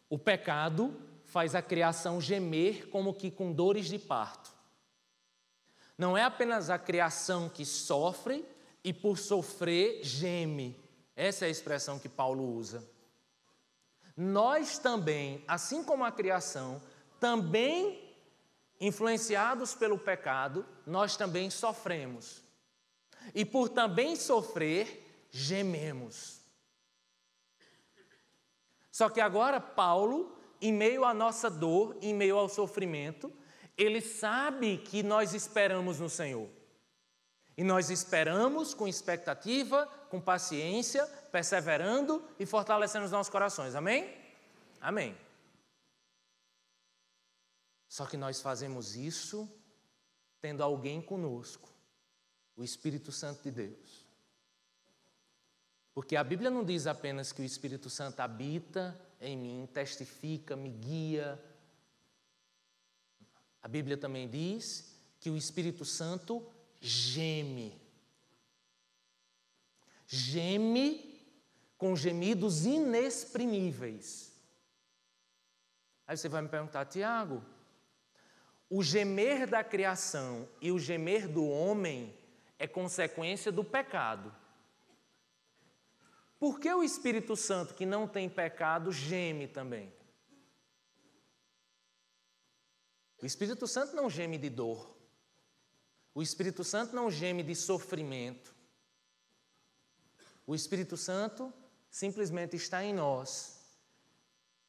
O pecado faz a criação gemer como que com dores de parto. Não é apenas a criação que sofre e por sofrer geme. Essa é a expressão que Paulo usa. Nós também, assim como a criação, também influenciados pelo pecado, nós também sofremos. E por também sofrer, gememos. Só que agora Paulo, em meio à nossa dor, em meio ao sofrimento, ele sabe que nós esperamos no Senhor. E nós esperamos com expectativa, com paciência, perseverando e fortalecendo os nossos corações. Amém? Amém. Só que nós fazemos isso tendo alguém conosco, o Espírito Santo de Deus. Porque a Bíblia não diz apenas que o Espírito Santo habita em mim, testifica, me guia. A Bíblia também diz que o Espírito Santo geme. Geme com gemidos inexprimíveis. Aí você vai me perguntar, Tiago, o gemer da criação e o gemer do homem é consequência do pecado. Por que o Espírito Santo, que não tem pecado, geme também? O Espírito Santo não geme de dor. O Espírito Santo não geme de sofrimento. O Espírito Santo simplesmente está em nós,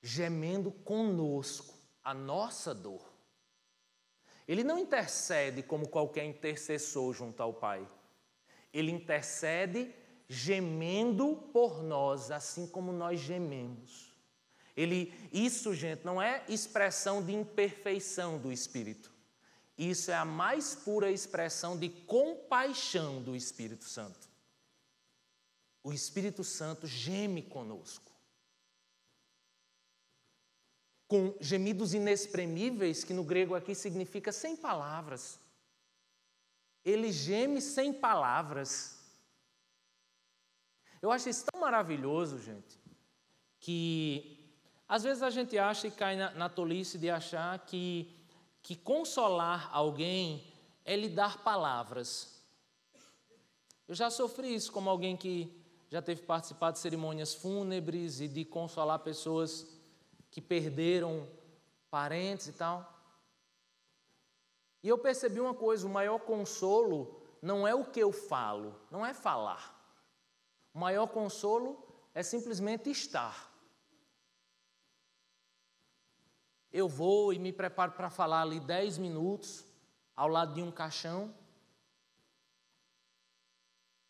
gemendo conosco a nossa dor. Ele não intercede como qualquer intercessor junto ao Pai. Ele intercede gemendo por nós, assim como nós gememos. Isso, gente, não é expressão de imperfeição do Espírito. Isso é a mais pura expressão de compaixão do Espírito Santo. O Espírito Santo geme conosco, com gemidos inexprimíveis, que no grego aqui significa sem palavras. Ele geme sem palavras. Eu acho isso tão maravilhoso, gente, que às vezes a gente acha e cai na tolice de achar que consolar alguém é lhe dar palavras. Eu já sofri isso como alguém que já teve participado de cerimônias fúnebres e de consolar pessoas que perderam parentes e tal. E eu percebi uma coisa, o maior consolo não é o que eu falo, não é falar. O maior consolo é simplesmente estar. Eu vou e me preparo para falar ali 10 minutos ao lado de um caixão,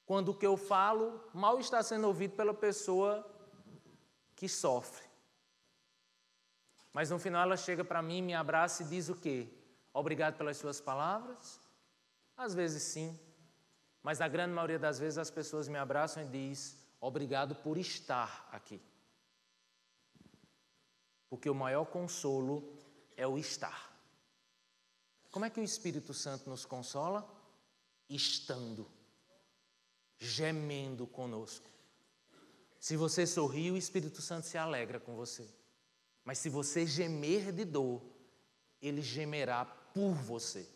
quando o que eu falo mal está sendo ouvido pela pessoa que sofre. Mas no final ela chega para mim, me abraça e diz o quê? Obrigado pelas suas palavras? Às vezes sim, mas na grande maioria das vezes as pessoas me abraçam e dizem obrigado por estar aqui. Porque o maior consolo é o estar. Como é que o Espírito Santo nos consola? Estando, gemendo conosco. Se você sorrir, o Espírito Santo se alegra com você. Mas se você gemer de dor, ele gemerá por você.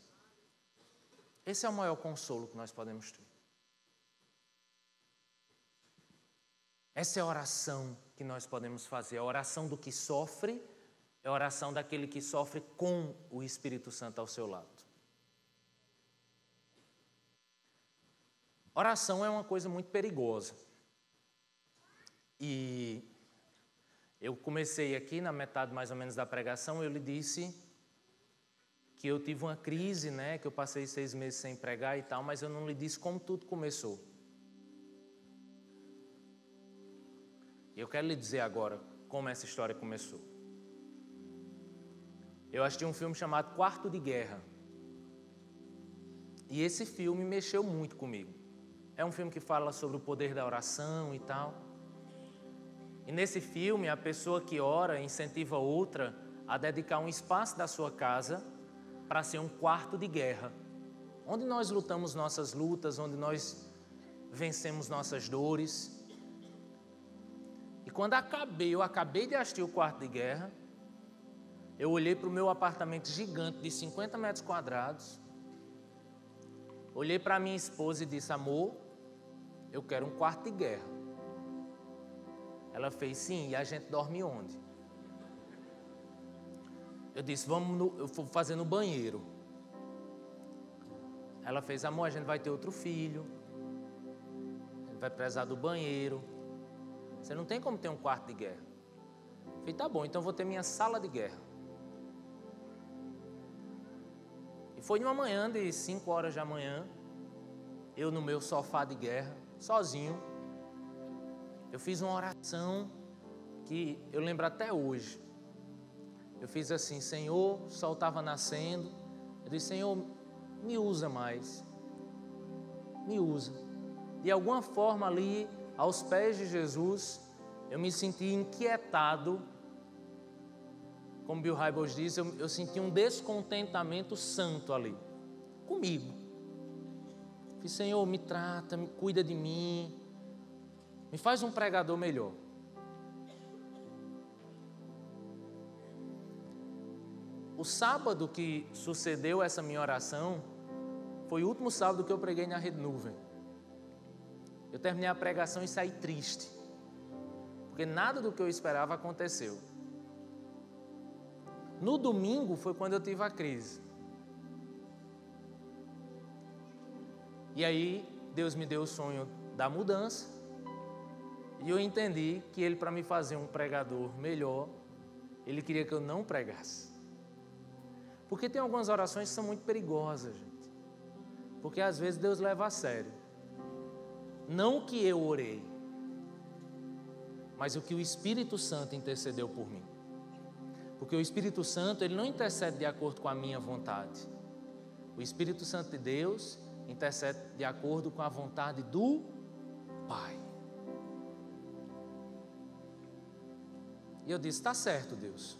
Esse é o maior consolo que nós podemos ter. Essa é a oração que nós podemos fazer. A oração do que sofre é a oração daquele que sofre com o Espírito Santo ao seu lado. Oração é uma coisa muito perigosa. E eu comecei aqui, na metade mais ou menos da pregação, eu lhe disse que eu tive uma crise, né, que eu passei 6 meses sem pregar e tal, mas eu não lhe disse como tudo começou. E eu quero lhe dizer agora como essa história começou. Eu assisti um filme chamado Quarto de Guerra. E esse filme mexeu muito comigo. É um filme que fala sobre o poder da oração e tal. E nesse filme, a pessoa que ora incentiva outra a dedicar um espaço da sua casa para ser um quarto de guerra, onde nós lutamos nossas lutas, onde nós vencemos nossas dores. E quando eu acabei de assistir o Quarto de Guerra, eu olhei para o meu apartamento gigante de 50 metros quadrados, olhei para minha esposa e disse: amor, eu quero um quarto de guerra. Ela fez: sim, e a gente dorme onde? Eu disse: eu vou fazer no banheiro. Ela fez: amor, a gente vai ter outro filho, a gente vai precisar do banheiro. Você não tem como ter um quarto de guerra. Eu falei: tá bom, então eu vou ter minha sala de guerra. E foi numa manhã de 5 horas da manhã, eu no meu sofá de guerra, sozinho, eu fiz uma oração que eu lembro até hoje. Eu fiz assim: Senhor, o sol estava nascendo. Eu disse: Senhor, me usa mais. Me usa. De alguma forma ali, aos pés de Jesus, eu me senti inquietado. Como Bill Hybels diz, eu senti um descontentamento santo ali, comigo. Fiz: Senhor, me trata, cuida de mim, me faz um pregador melhor. O sábado que sucedeu essa minha oração foi o último sábado que eu preguei na Rede Nuvem. Eu terminei a pregação e saí triste, porque nada do que eu esperava aconteceu. No domingo foi quando eu tive a crise. E aí Deus me deu o sonho da mudança e eu entendi que Ele, para me fazer um pregador melhor, Ele queria que eu não pregasse. Porque tem algumas orações que são muito perigosas, gente. Porque às vezes Deus leva a sério. Não o que eu orei, mas o que o Espírito Santo intercedeu por mim. Porque o Espírito Santo, ele não intercede de acordo com a minha vontade. O Espírito Santo de Deus intercede de acordo com a vontade do Pai. E eu disse: está certo, Deus.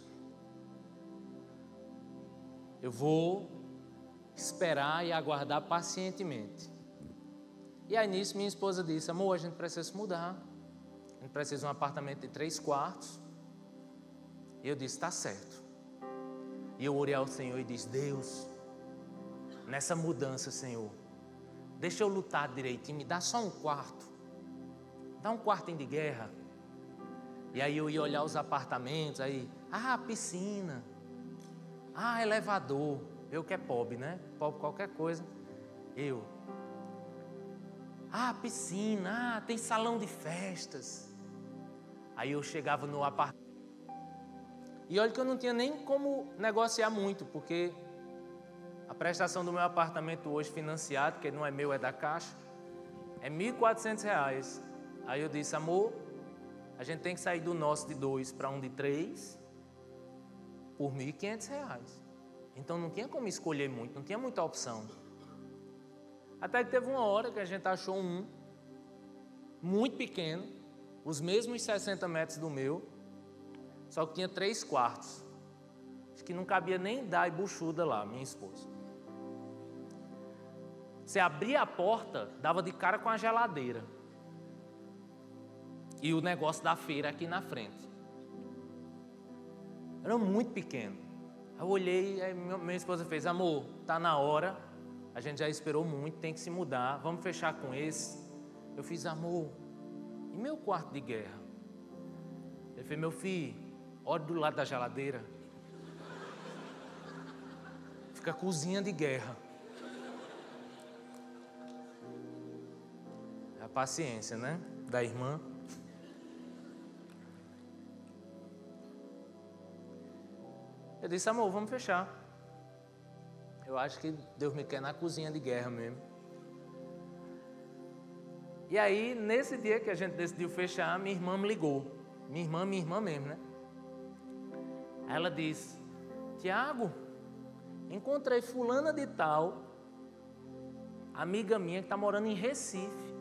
Eu vou esperar e aguardar pacientemente. E aí nisso minha esposa disse: amor, a gente precisa se mudar. A gente precisa de um apartamento de 3 quartos. E eu disse: está certo. E eu orei ao Senhor e disse: Deus, nessa mudança, Senhor, deixa eu lutar direitinho, me dá só um quarto. Dá um quartinho de guerra. E aí eu ia olhar os apartamentos, aí, piscina. Elevador. Eu que é pobre, né? Pobre qualquer coisa. Piscina. Tem salão de festas. Aí eu chegava no apartamento. E olha que eu não tinha nem como negociar muito, porque a prestação do meu apartamento hoje financiado, que não é meu, é da Caixa, é R$1.400. Aí eu disse: amor, a gente tem que sair do nosso de 2 para um de 3 por R$1.500. Então não tinha como escolher muito, não tinha muita opção. Até que teve uma hora que a gente achou um muito pequeno, os mesmos 60 metros do meu, só que tinha 3 quartos. Acho que não cabia nem dar e buchuda lá, minha esposa. Você abria a porta, dava de cara com a geladeira. E o negócio da feira aqui na frente. Era muito pequeno. Eu olhei, aí minha esposa fez: amor, tá na hora, a gente já esperou muito, tem que se mudar, vamos fechar com esse. Eu fiz: amor, e meu quarto de guerra? Ele fez: meu filho, olha do lado da geladeira. Fica a cozinha de guerra. A paciência, né? Da irmã. Eu disse: amor, vamos fechar. Eu acho que Deus me quer na cozinha de guerra mesmo. E aí, nesse dia que a gente decidiu fechar, minha irmã me ligou. Minha irmã mesmo, né? Aí ela disse: Tiago, encontrei fulana de tal, amiga minha que está morando em Recife.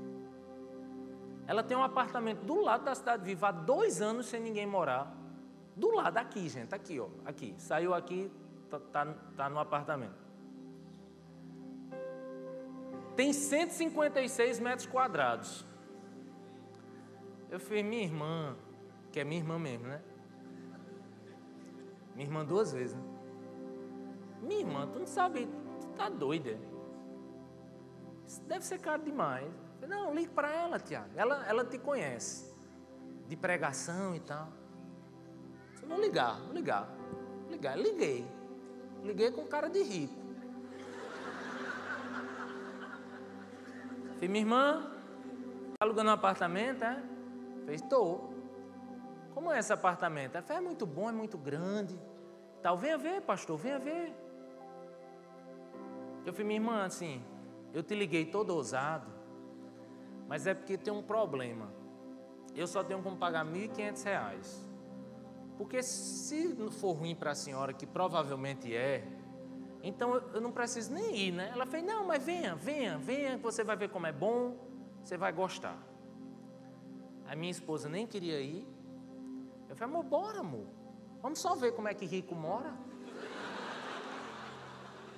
Ela tem um apartamento do lado da Cidade Viva há 2 anos sem ninguém morar. Do lado, aqui, gente, aqui, ó, aqui. Saiu aqui, tá no apartamento. Tem 156 metros quadrados. Eu fiz: minha irmã, que é minha irmã mesmo, né? Minha irmã 2 vezes, né? Minha irmã, tu não sabe, tu tá doida. Isso deve ser caro demais. Eu falei: não, ligue para ela, Tiago. Ela te conhece, de pregação e tal. Eu vou ligar. Liguei com cara de rico. Falei: minha irmã, tá alugando um apartamento, é? Fez: tô. Como é esse apartamento? Ela fez: é muito bom, é muito grande. Tal, venha ver, pastor, venha ver. Eu falei: minha irmã, assim, eu te liguei todo ousado, mas é porque tem um problema. Eu só tenho como pagar R$1.500. Porque se for ruim para a senhora, que provavelmente é, então eu não preciso nem ir, né? Ela fez: não, mas venha, você vai ver como é bom, você vai gostar. A minha esposa nem queria ir. Eu falei: amor, bora, amor. Vamos só ver como é que rico mora.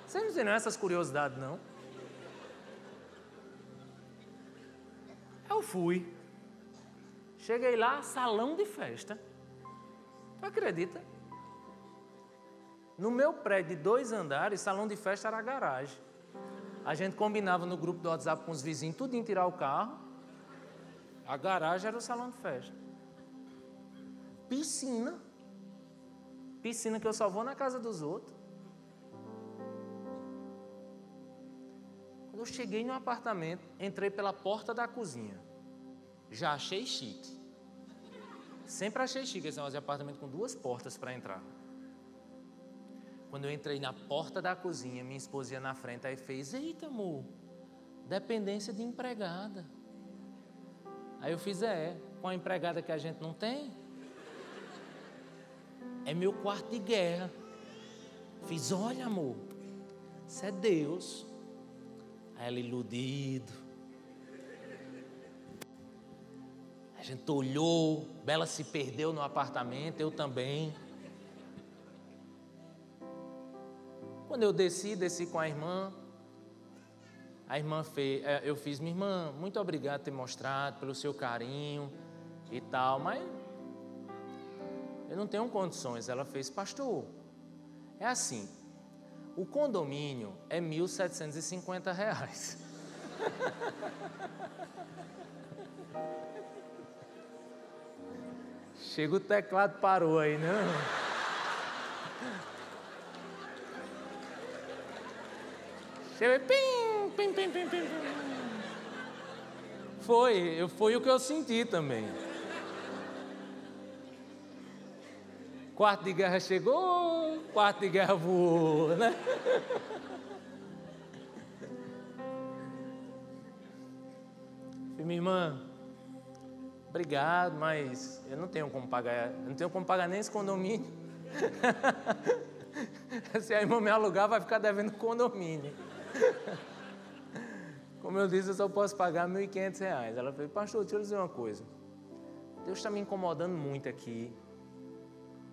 Vocês não têm essas curiosidades, não? Eu fui. Cheguei lá, salão de festa. Tu acredita? No meu prédio de 2 andares, salão de festa era a garagem. A gente combinava no grupo do WhatsApp com os vizinhos, tudinho tirar o carro. A garagem era o salão de festa. Piscina. Piscina que eu só vou na casa dos outros. Quando eu cheguei no apartamento, entrei pela porta da cozinha. Já achei chique. Sempre achei chique esse negócio de apartamento com 2 portas para entrar. Quando eu entrei na porta da cozinha, minha esposa ia na frente, aí fez: eita, amor, dependência de empregada. Aí eu fiz: com a empregada que a gente não tem? É meu quarto de guerra. Fiz: olha, amor, isso é Deus. Aí ela, iludido. A gente olhou, Bela se perdeu no apartamento, eu também. Quando eu desci com a irmã fez, eu fiz: minha irmã, muito obrigado por ter mostrado, pelo seu carinho e tal, mas eu não tenho condições. Ela fez: pastor, é assim, o condomínio é R$1.750. Chega, o teclado parou aí, não? Chega, pim. Foi o que eu senti também. Quarto de guerra chegou, quarto de guerra voou, né? Minha irmã, obrigado, mas eu não tenho como pagar, nem esse condomínio. Se a irmã me alugar, vai ficar devendo condomínio. Como eu disse, eu só posso pagar R$1.500. Ela falou: pastor, deixa eu dizer uma coisa. Deus está me incomodando muito aqui.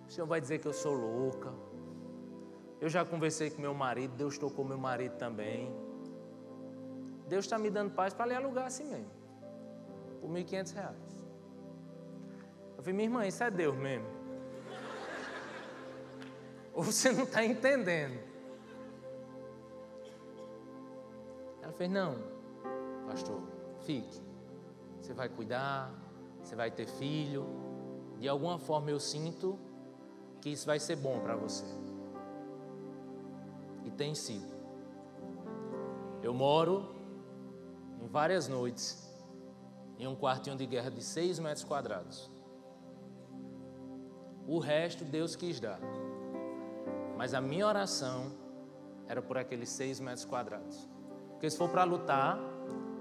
O senhor vai dizer que eu sou louca. Eu já conversei com meu marido, Deus tocou meu marido também. Deus está me dando paz para lhe alugar assim mesmo, por R$1.500. Eu falei, minha irmã, isso é Deus mesmo? Ou você não está entendendo? Ela fez, não, pastor, fique. Você vai cuidar, você vai ter filho. De alguma forma eu sinto que isso vai ser bom para você. E tem sido. Eu moro em várias noites em um quartinho de guerra de 6 metros quadrados. O resto Deus quis dar. Mas a minha oração era por aqueles 6 metros quadrados. Porque se for para lutar,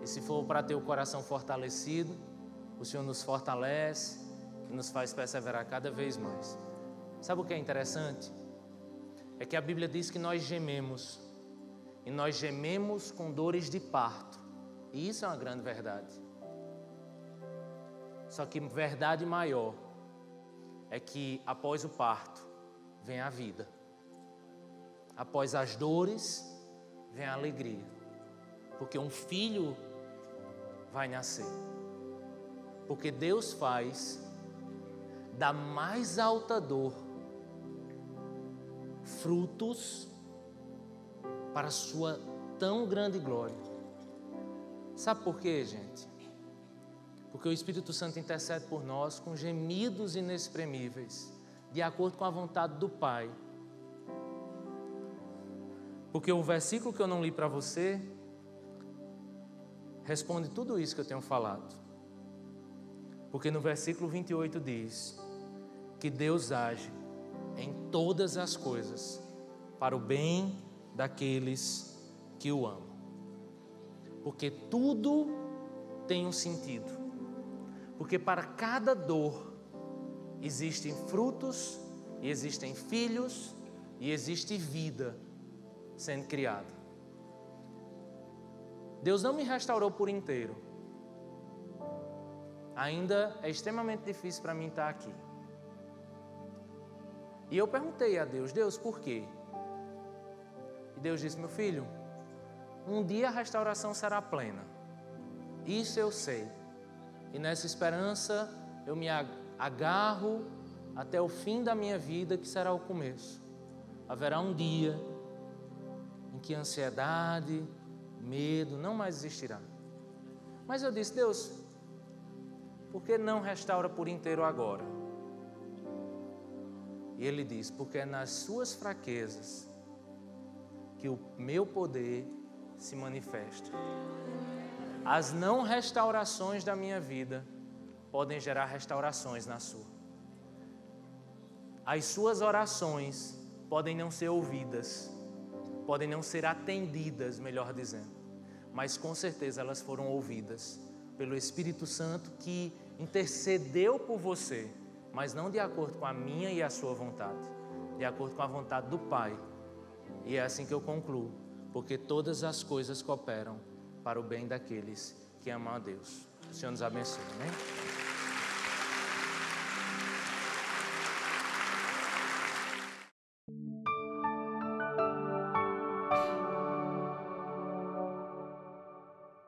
e se for para ter o coração fortalecido, o Senhor nos fortalece e nos faz perseverar cada vez mais. Sabe o que é interessante? É que a Bíblia diz que nós gememos. E nós gememos com dores de parto. E isso é uma grande verdade. Só que verdade maior é que após o parto vem a vida. Após as dores vem a alegria. Porque um filho vai nascer. Porque Deus faz da mais alta dor frutos para a sua tão grande glória. Sabe por quê, gente? Porque o Espírito Santo intercede por nós com gemidos inexprimíveis, de acordo com a vontade do Pai. Porque o versículo que eu não li para você responde tudo isso que eu tenho falado. Porque no versículo 28 diz que Deus age em todas as coisas para o bem daqueles que o amam. Porque tudo tem um sentido. Porque para cada dor existem frutos, e existem filhos, e existe vida sendo criada. Deus não me restaurou por inteiro. Ainda é extremamente difícil para mim estar aqui. E eu perguntei a Deus, Deus, por quê? E Deus disse, meu filho, um dia a restauração será plena. Isso eu sei. E nessa esperança eu me agarro até o fim da minha vida, que será o começo. Haverá um dia em que a ansiedade, medo não mais existirá. Mas eu disse, Deus, por que não restaura por inteiro agora? E Ele diz, porque é nas suas fraquezas que o meu poder se manifesta. As não restaurações da minha vida podem gerar restaurações na sua. As suas orações podem não ser ouvidas, podem não ser atendidas, melhor dizendo, mas com certeza elas foram ouvidas pelo Espírito Santo que intercedeu por você, mas não de acordo com a minha e a sua vontade, de acordo com a vontade do Pai. E é assim que eu concluo, porque todas as coisas cooperam para o bem daqueles que amam a Deus. O Senhor nos abençoe, amém?